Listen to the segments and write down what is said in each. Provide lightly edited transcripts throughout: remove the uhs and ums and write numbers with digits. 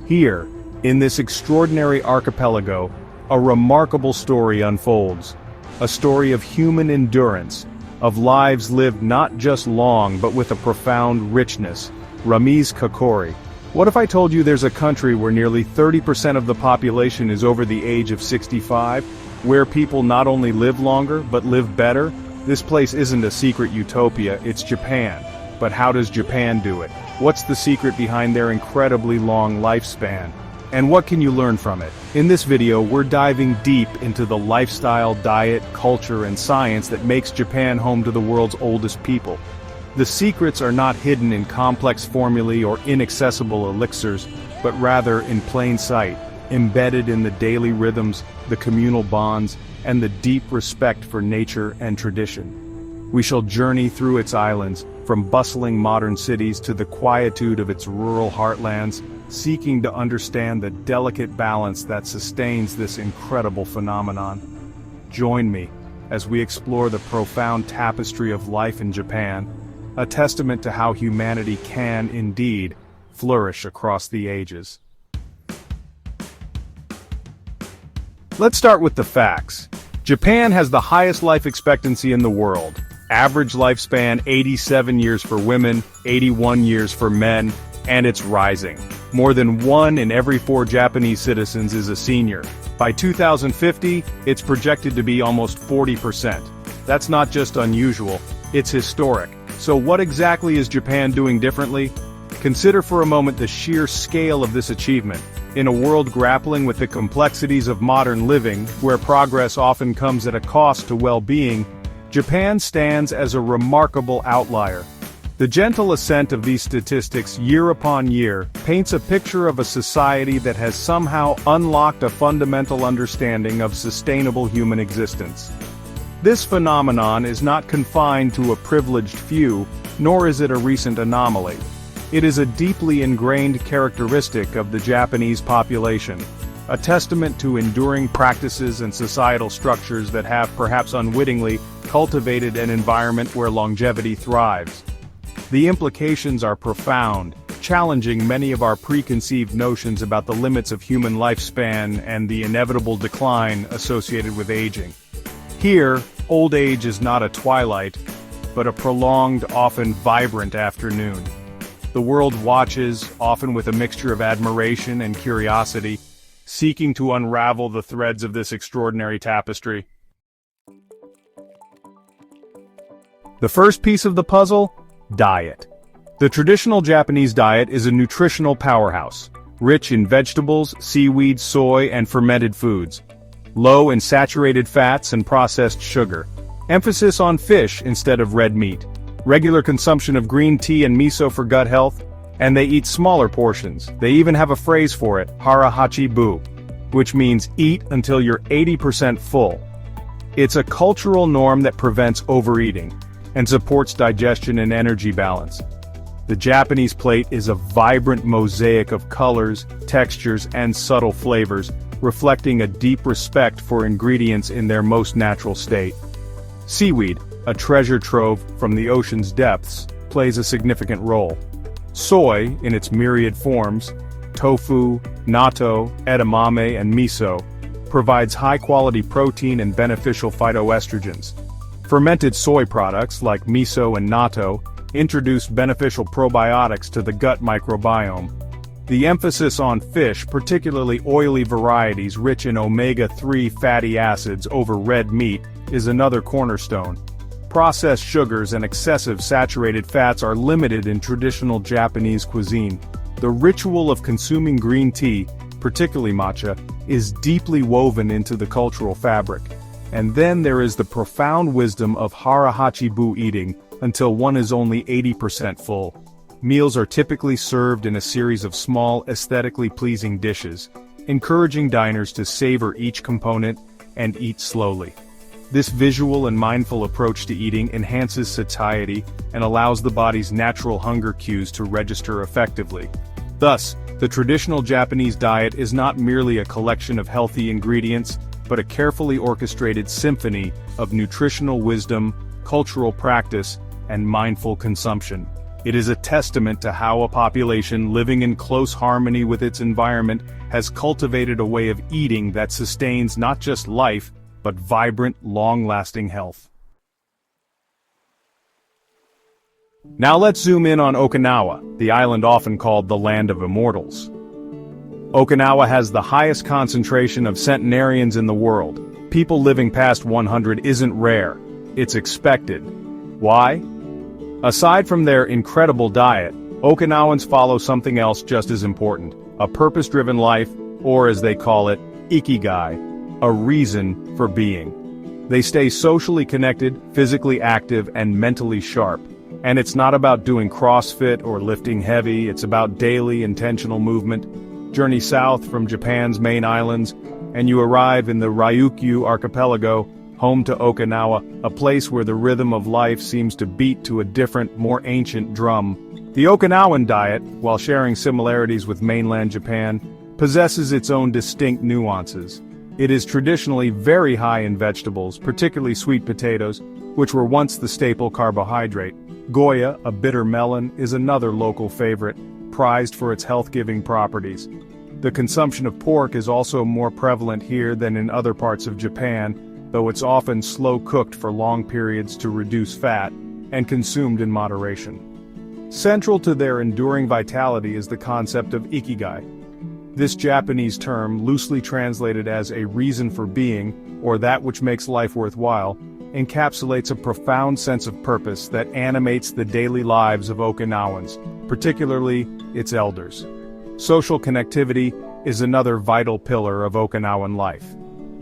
Here, in this extraordinary archipelago, a remarkable story unfolds. A story of human endurance, of lives lived not just long but with a profound richness. Ramiz Kakori. What if I told you there's a country where nearly 30% of the population is over the age of 65, where people not only live longer but live better? This place isn't a secret utopia, it's Japan. But how does Japan do it? What's the secret behind their incredibly long lifespan? And what can you learn from it? In this video, we're diving deep into the lifestyle, diet, culture, and science that makes Japan home to the world's oldest people. The secrets are not hidden in complex formulae or inaccessible elixirs, but rather in plain sight, embedded in the daily rhythms, the communal bonds, and the deep respect for nature and tradition. We shall journey through its islands, from bustling modern cities to the quietude of its rural heartlands, seeking to understand the delicate balance that sustains this incredible phenomenon. Join me as we explore the profound tapestry of life in Japan, a testament to how humanity can, indeed, flourish across the ages. Let's start with the facts. Japan has the highest life expectancy in the world. Average lifespan 87 years for women, 81 years for men, and it's rising. More than 1 in every 4 Japanese citizens is a senior. By 2050, it's projected to be almost 40%. That's not just unusual, it's historic. So what exactly is Japan doing differently? Consider for a moment the sheer scale of this achievement. In a world grappling with the complexities of modern living, where progress often comes at a cost to well-being, Japan stands as a remarkable outlier. The gentle ascent of these statistics year upon year paints a picture of a society that has somehow unlocked a fundamental understanding of sustainable human existence. This phenomenon is not confined to a privileged few, nor is it a recent anomaly. It is a deeply ingrained characteristic of the Japanese population, a testament to enduring practices and societal structures that have perhaps unwittingly cultivated an environment where longevity thrives. The implications are profound, challenging many of our preconceived notions about the limits of human lifespan and the inevitable decline associated with aging. Here, old age is not a twilight, but a prolonged, often vibrant afternoon. The world watches, often with a mixture of admiration and curiosity, seeking to unravel the threads of this extraordinary tapestry. The first piece of the puzzle? Diet. The traditional Japanese diet is a nutritional powerhouse, rich in vegetables, seaweed, soy, and fermented foods. Low in saturated fats and processed sugar. Emphasis on fish instead of red meat. Regular consumption of green tea and miso for gut health. And they eat smaller portions. They even have a phrase for it, hara-hachi-bu, which means eat until you're 80% full. It's a cultural norm that prevents overeating and supports digestion and energy balance. The Japanese plate is a vibrant mosaic of colors, textures, and subtle flavors, reflecting a deep respect for ingredients in their most natural state. Seaweed, a treasure trove from the ocean's depths, plays a significant role. Soy, in its myriad forms, tofu, natto, edamame, and miso, provides high-quality protein and beneficial phytoestrogens. Fermented soy products, like miso and natto, introduce beneficial probiotics to the gut microbiome. The emphasis on fish, particularly oily varieties rich in omega-3 fatty acids over red meat, is another cornerstone. Processed sugars and excessive saturated fats are limited in traditional Japanese cuisine. The ritual of consuming green tea, particularly matcha, is deeply woven into the cultural fabric. And then there is the profound wisdom of hara-hachi-bu eating until one is only 80% full. Meals are typically served in a series of small, aesthetically pleasing dishes, encouraging diners to savor each component and eat slowly. This visual and mindful approach to eating enhances satiety and allows the body's natural hunger cues to register effectively. Thus, the traditional Japanese diet is not merely a collection of healthy ingredients, but a carefully orchestrated symphony of nutritional wisdom, cultural practice, and mindful consumption. It is a testament to how a population living in close harmony with its environment has cultivated a way of eating that sustains not just life, but vibrant, long-lasting health. Now let's zoom in on Okinawa, the island often called the Land of Immortals. Okinawa has the highest concentration of centenarians in the world. People living past 100 isn't rare, it's expected. Why? Aside from their incredible diet, Okinawans follow something else just as important, a purpose-driven life, or as they call it, ikigai, a reason for being. They stay socially connected, physically active, and mentally sharp. And it's not about doing CrossFit or lifting heavy, it's about daily, intentional movement. Journey south from Japan's main islands, and you arrive in the Ryukyu archipelago, home to Okinawa, a place where the rhythm of life seems to beat to a different, more ancient drum. The Okinawan diet, while sharing similarities with mainland Japan, possesses its own distinct nuances. It is traditionally very high in vegetables, particularly sweet potatoes, which were once the staple carbohydrate. Goya, a bitter melon, is another local favorite, prized for its health-giving properties. The consumption of pork is also more prevalent here than in other parts of Japan, though it's often slow-cooked for long periods to reduce fat, and consumed in moderation. Central to their enduring vitality is the concept of ikigai. This Japanese term, loosely translated as a reason for being, or that which makes life worthwhile, encapsulates a profound sense of purpose that animates the daily lives of Okinawans, particularly its elders. Social connectivity is another vital pillar of Okinawan life.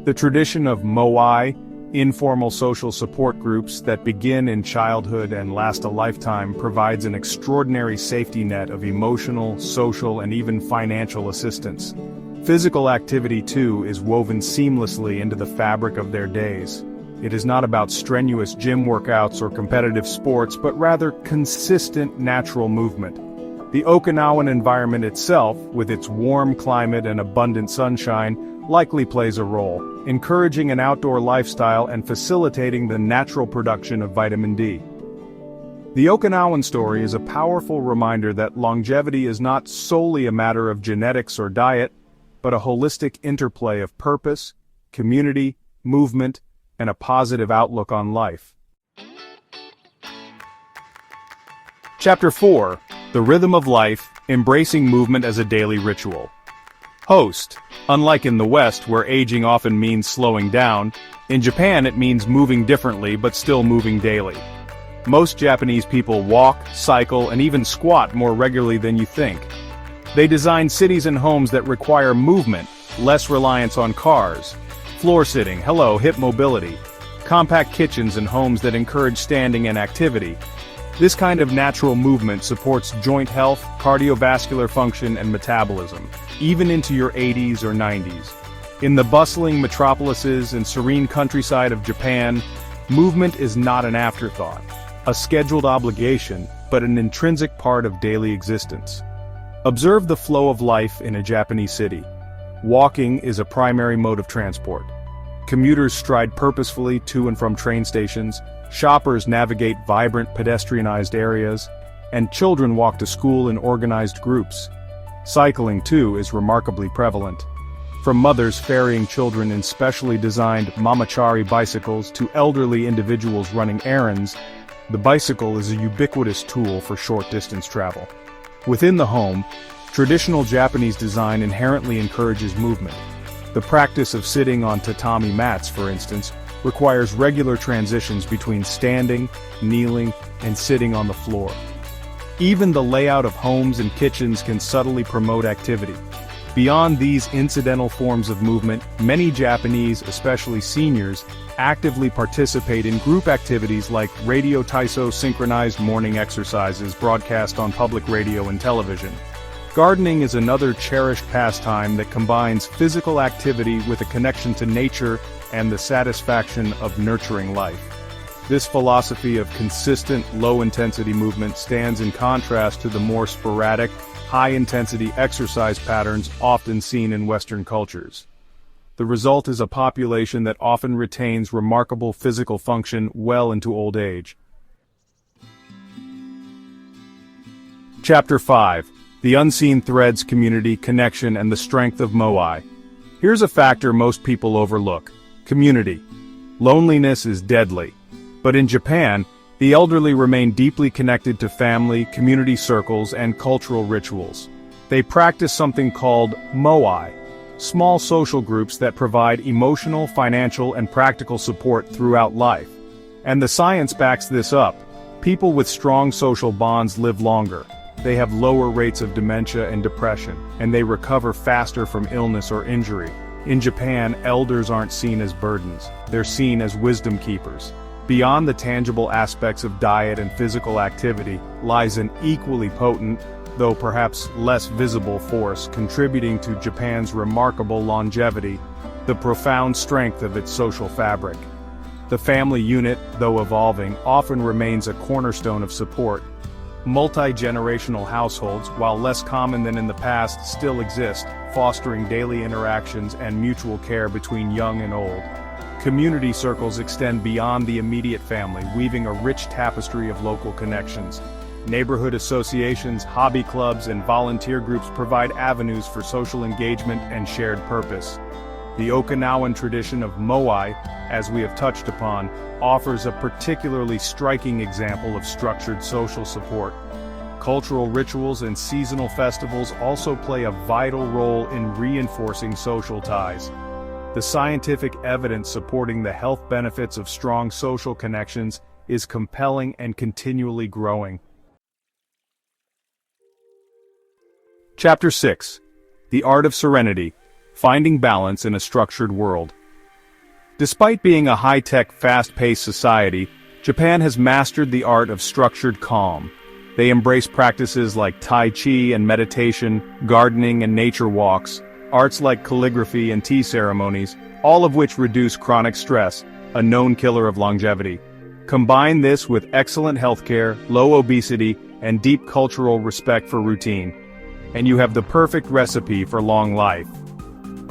The tradition of moai, informal social support groups that begin in childhood and last a lifetime, provides an extraordinary safety net of emotional, social, and even financial assistance. Physical activity, too, is woven seamlessly into the fabric of their days. It is not about strenuous gym workouts or competitive sports, but rather consistent natural movement. The Okinawan environment itself, with its warm climate and abundant sunshine, likely plays a role, encouraging an outdoor lifestyle and facilitating the natural production of vitamin D. The Okinawan story is a powerful reminder that longevity is not solely a matter of genetics or diet, but a holistic interplay of purpose, community, movement, and a positive outlook on life. Chapter 4. The Rhythm of Life, Embracing Movement as a Daily Ritual. Host. Unlike in the West, where aging often means slowing down, in Japan it means moving differently but still moving daily. Most Japanese people walk, cycle, and even squat more regularly than you think. They design cities and homes that require movement, less reliance on cars. Floor sitting, hip mobility. Compact kitchens and homes that encourage standing and activity. This kind of natural movement supports joint health, cardiovascular function, and metabolism, even into your 80s or 90s. In the bustling metropolises and serene countryside of Japan, movement is not an afterthought, a scheduled obligation, but an intrinsic part of daily existence. Observe the flow of life in a Japanese city. Walking is a primary mode of transport. Commuters stride purposefully to and from train stations, shoppers navigate vibrant pedestrianized areas, and children walk to school in organized groups. Cycling, too, is remarkably prevalent. From mothers ferrying children in specially designed mamachari bicycles to elderly individuals running errands, the bicycle is a ubiquitous tool for short-distance travel. Within the home, traditional Japanese design inherently encourages movement. The practice of sitting on tatami mats, for instance, requires regular transitions between standing, kneeling, and sitting on the floor. Even the layout of homes and kitchens can subtly promote activity. Beyond these incidental forms of movement, many Japanese, especially seniors, actively participate in group activities like Radio Taiso synchronized morning exercises broadcast on public radio and television. Gardening is another cherished pastime that combines physical activity with a connection to nature and the satisfaction of nurturing life. This philosophy of consistent, low-intensity movement stands in contrast to the more sporadic, high-intensity exercise patterns often seen in Western cultures. The result is a population that often retains remarkable physical function well into old age. Chapter 5. The Unseen Threads, Community, Connection, and the Strength of Moai. Here's a factor most people overlook. Community. Loneliness is deadly. But in Japan, the elderly remain deeply connected to family, community circles, and cultural rituals. They practice something called moai, small social groups that provide emotional, financial, and practical support throughout life. And the science backs this up. People with strong social bonds live longer. They have lower rates of dementia and depression, and they recover faster from illness or injury. In Japan, elders aren't seen as burdens. They're seen as wisdom keepers. Beyond the tangible aspects of diet and physical activity lies an equally potent, though perhaps less visible force contributing to Japan's remarkable longevity, the profound strength of its social fabric. The family unit, though evolving, often remains a cornerstone of support. Multi-generational households, while less common than in the past, still exist, fostering daily interactions and mutual care between young and old. Community circles extend beyond the immediate family, weaving a rich tapestry of local connections. Neighborhood associations, hobby clubs, and volunteer groups provide avenues for social engagement and shared purpose. The Okinawan tradition of moai, as we have touched upon, offers a particularly striking example of structured social support. Cultural rituals and seasonal festivals also play a vital role in reinforcing social ties. The scientific evidence supporting the health benefits of strong social connections is compelling and continually growing. Chapter 6. The Art of Serenity, Finding Balance in a Structured World. Despite being a high-tech, fast-paced society, Japan has mastered the art of structured calm. They embrace practices like Tai Chi and meditation, gardening and nature walks, arts like calligraphy and tea ceremonies, all of which reduce chronic stress, a known killer of longevity. Combine this with excellent healthcare, low obesity, and deep cultural respect for routine, and you have the perfect recipe for long life.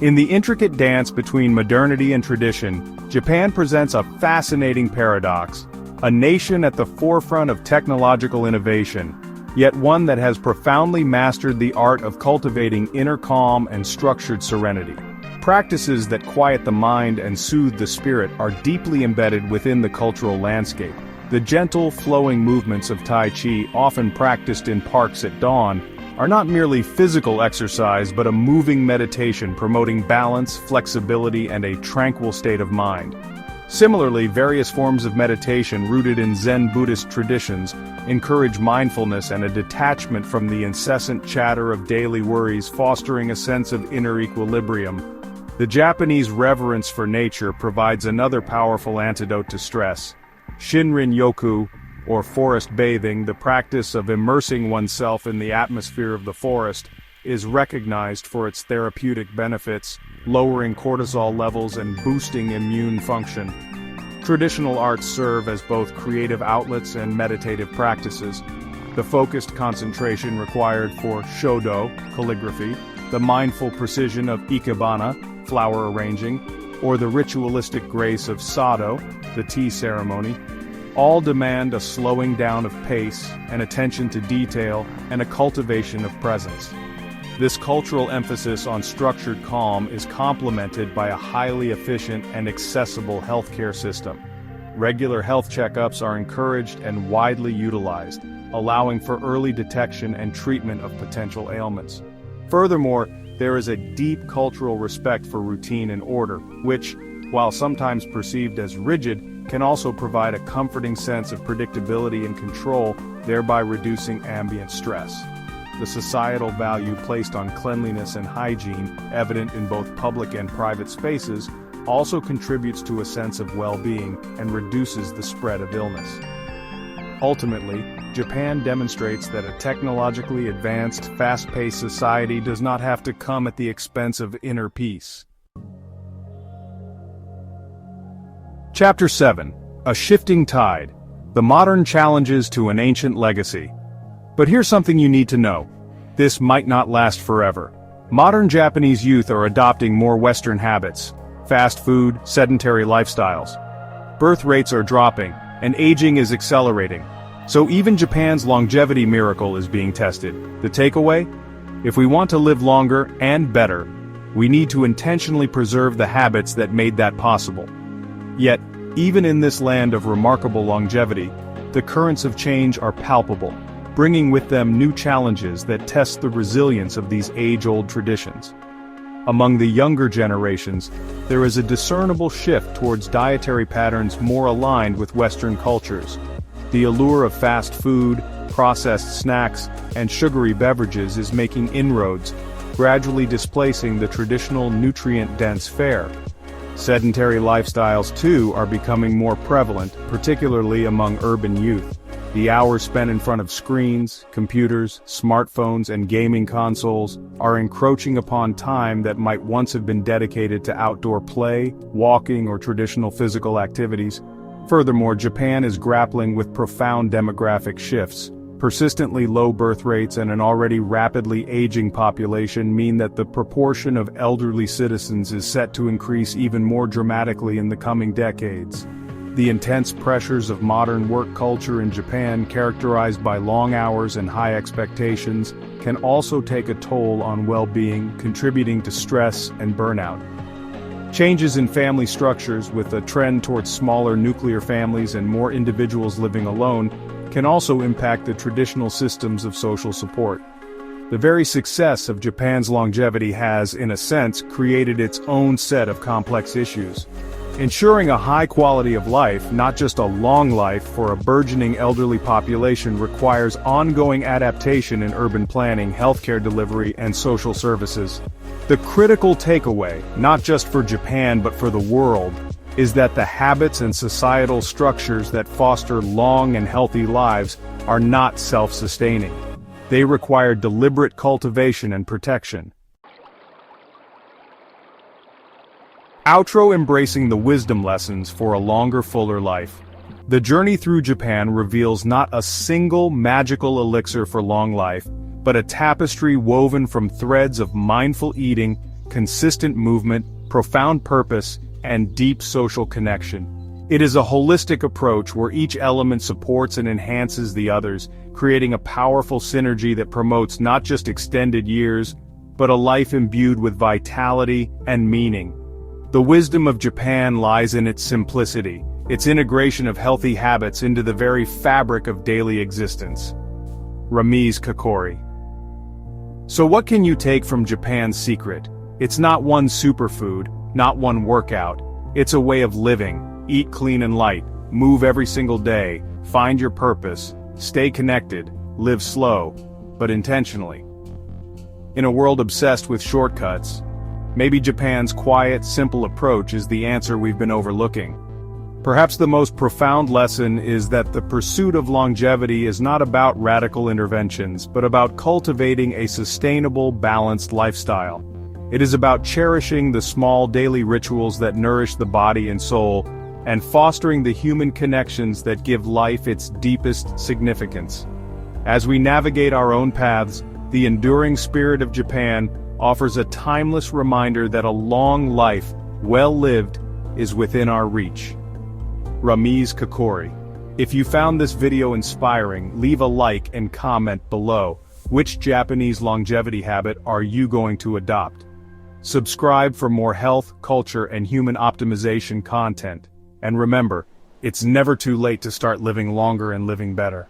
In the intricate dance between modernity and tradition, Japan presents a fascinating paradox, a nation at the forefront of technological innovation, yet one that has profoundly mastered the art of cultivating inner calm and structured serenity. Practices that quiet the mind and soothe the spirit are deeply embedded within the cultural landscape. The gentle, flowing movements of Tai Chi, often practiced in parks at dawn, are not merely physical exercise but a moving meditation promoting balance, flexibility, and a tranquil state of mind. Similarly, various forms of meditation rooted in Zen Buddhist traditions encourage mindfulness and a detachment from the incessant chatter of daily worries, fostering a sense of inner equilibrium. The Japanese reverence for nature provides another powerful antidote to stress. Shinrin-yoku, or forest bathing, the practice of immersing oneself in the atmosphere of the forest, is recognized for its therapeutic benefits, lowering cortisol levels and boosting immune function. Traditional arts serve as both creative outlets and meditative practices. The focused concentration required for shodo, calligraphy, the mindful precision of ikebana, flower arranging, or the ritualistic grace of sado, the tea ceremony, all demand a slowing down of pace, an attention to detail, and a cultivation of presence. This cultural emphasis on structured calm is complemented by a highly efficient and accessible healthcare system. Regular health checkups are encouraged and widely utilized, allowing for early detection and treatment of potential ailments. Furthermore, there is a deep cultural respect for routine and order, which, while sometimes perceived as rigid, can also provide a comforting sense of predictability and control, thereby reducing ambient stress. The societal value placed on cleanliness and hygiene, evident in both public and private spaces, also contributes to a sense of well-being and reduces the spread of illness. Ultimately, Japan demonstrates that a technologically advanced, fast-paced society does not have to come at the expense of inner peace. Chapter 7. A Shifting Tide. The Modern Challenges to an Ancient Legacy. But here's something you need to know. This might not last forever. Modern Japanese youth are adopting more Western habits, fast food, sedentary lifestyles. Birth rates are dropping, and aging is accelerating. So even Japan's longevity miracle is being tested. The takeaway? If we want to live longer and better, we need to intentionally preserve the habits that made that possible. Yet, even in this land of remarkable longevity, the currents of change are palpable, bringing with them new challenges that test the resilience of these age-old traditions. Among the younger generations, there is a discernible shift towards dietary patterns more aligned with Western cultures. The allure of fast food, processed snacks, and sugary beverages is making inroads, gradually displacing the traditional nutrient-dense fare. Sedentary lifestyles, too, are becoming more prevalent, particularly among urban youth. The hours spent in front of screens, computers, smartphones, and gaming consoles are encroaching upon time that might once have been dedicated to outdoor play, walking, or traditional physical activities. Furthermore, Japan is grappling with profound demographic shifts. Persistently low birth rates and an already rapidly aging population mean that the proportion of elderly citizens is set to increase even more dramatically in the coming decades. The intense pressures of modern work culture in Japan, characterized by long hours and high expectations, can also take a toll on well-being, contributing to stress and burnout. Changes in family structures, with a trend towards smaller nuclear families and more individuals living alone, can also impact the traditional systems of social support. The very success of Japan's longevity has, in a sense, created its own set of complex issues. Ensuring a high quality of life, not just a long life, for a burgeoning elderly population requires ongoing adaptation in urban planning, healthcare delivery, and social services. The critical takeaway, not just for Japan but for the world, is that the habits and societal structures that foster long and healthy lives are not self-sustaining. They require deliberate cultivation and protection. Outro: embracing the wisdom lessons for a longer, fuller life. The journey through Japan reveals not a single magical elixir for long life, but a tapestry woven from threads of mindful eating, consistent movement, profound purpose, and deep social connection. It is a holistic approach where each element supports and enhances the others, creating a powerful synergy that promotes not just extended years, but a life imbued with vitality and meaning. The wisdom of Japan lies in its simplicity, its integration of healthy habits into the very fabric of daily existence. Ramiz Kakori. So what can you take from Japan's secret? It's not one superfood, not one workout. It's a way of living. Eat clean and light, move every single day, find your purpose, stay connected, live slow, but intentionally. In a world obsessed with shortcuts, maybe Japan's quiet, simple approach is the answer we've been overlooking. Perhaps the most profound lesson is that the pursuit of longevity is not about radical interventions, but about cultivating a sustainable, balanced lifestyle. It is about cherishing the small daily rituals that nourish the body and soul, and fostering the human connections that give life its deepest significance. As we navigate our own paths, the enduring spirit of Japan offers a timeless reminder that a long life, well lived, is within our reach. Ramiz Kakori. If you found this video inspiring, leave a like and comment below. Which Japanese longevity habit are you going to adopt? Subscribe for more health, culture, and human optimization content. And remember, it's never too late to start living longer and living better.